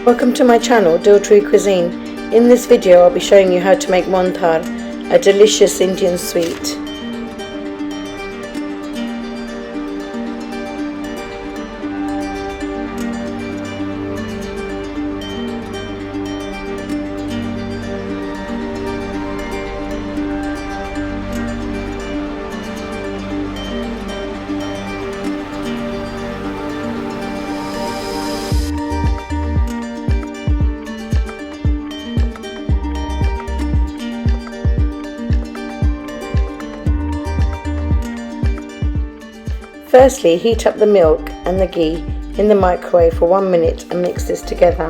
Welcome to my channel, Dyltri Cuisine. In this video I'll be showing you how to make Monthal, a delicious Indian sweet. Firstly, heat up the milk and the ghee in the microwave for 1 minute and mix this together.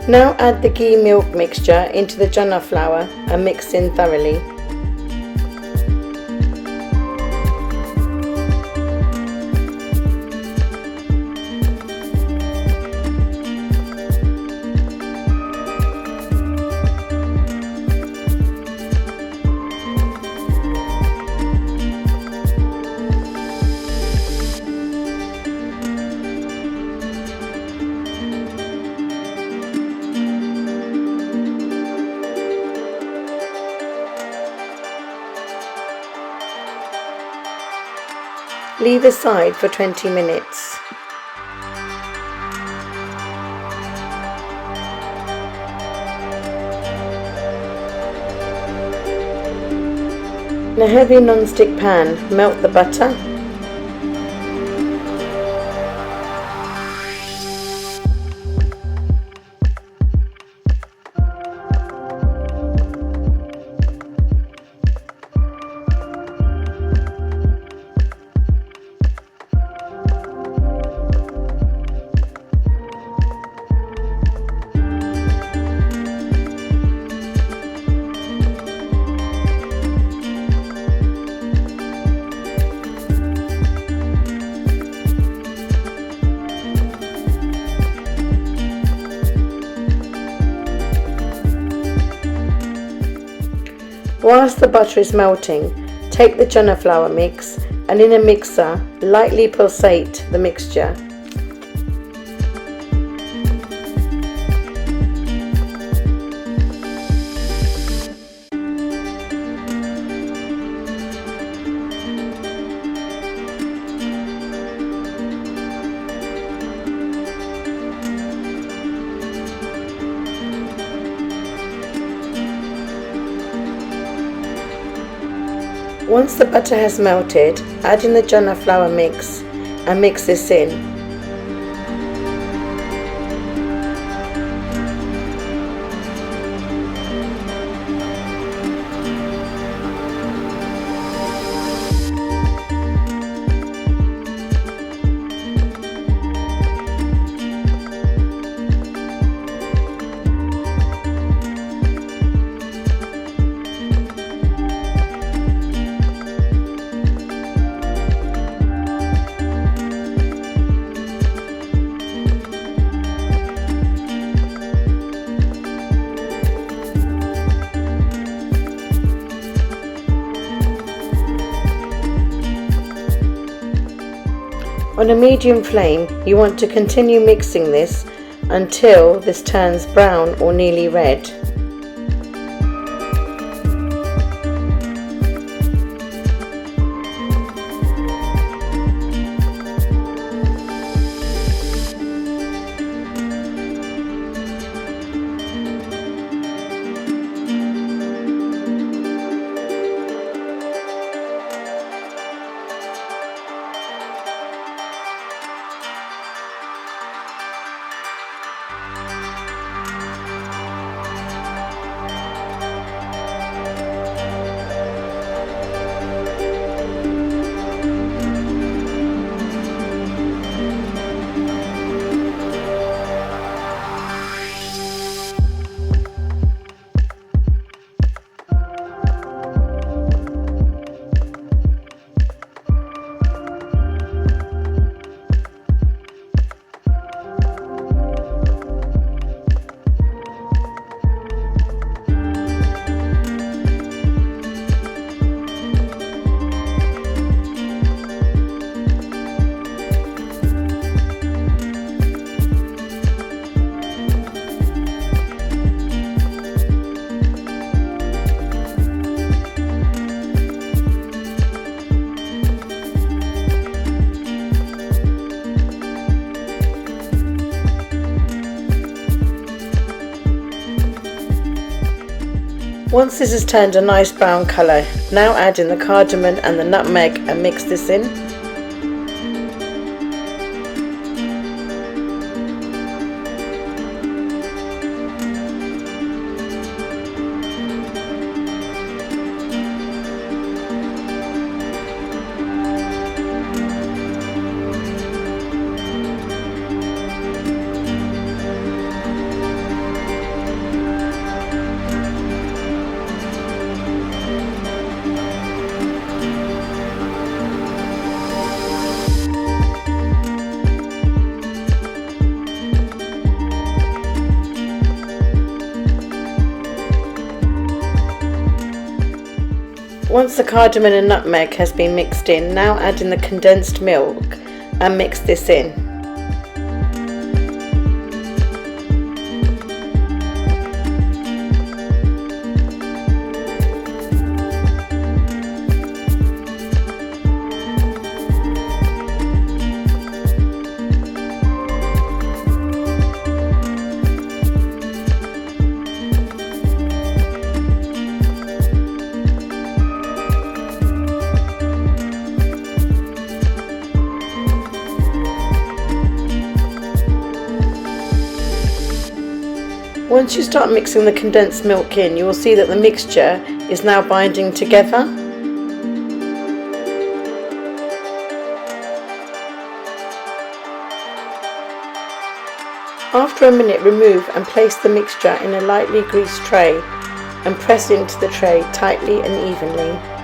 Now add the ghee milk mixture into the Chana flour and mix in thoroughly. Leave aside for 20 minutes. In a heavy non-stick pan, melt the butter. Whilst the butter is melting, take the chana flour mix and in a mixer, lightly pulsate the mixture. Once the butter has melted, add in the chana flour mix and mix this in. On a medium flame, you want to continue mixing this until this turns brown or nearly red. Once this has turned a nice brown colour, now add in the cardamom and the nutmeg and mix this in. Once the cardamom and nutmeg has been mixed in, now add in the condensed milk and mix this in. Once you start mixing the condensed milk in, you will see that the mixture is now binding together. After a minute, remove and place the mixture in a lightly greased tray and press into the tray tightly and evenly.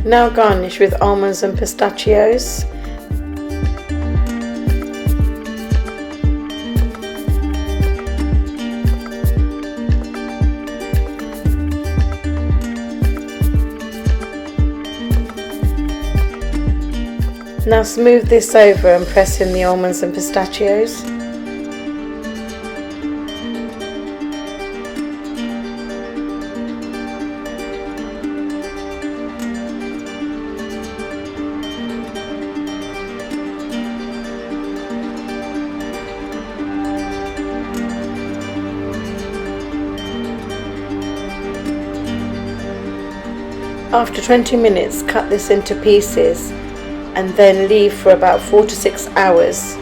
Now garnish with almonds and pistachios. Now smooth this over and press in the almonds and pistachios. After 20 minutes, cut this into pieces and then leave for about 4 to 6 hours.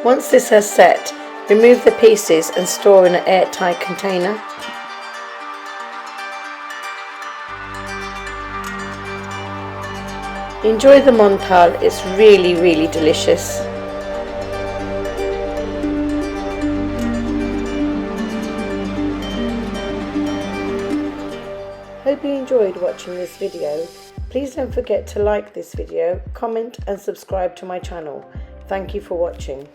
Once this has set, remove the pieces and store in an airtight container. Enjoy the Monthal, it's really delicious. Hope you enjoyed watching this video. Please don't forget to like this video, comment and subscribe to my channel. Thank you for watching.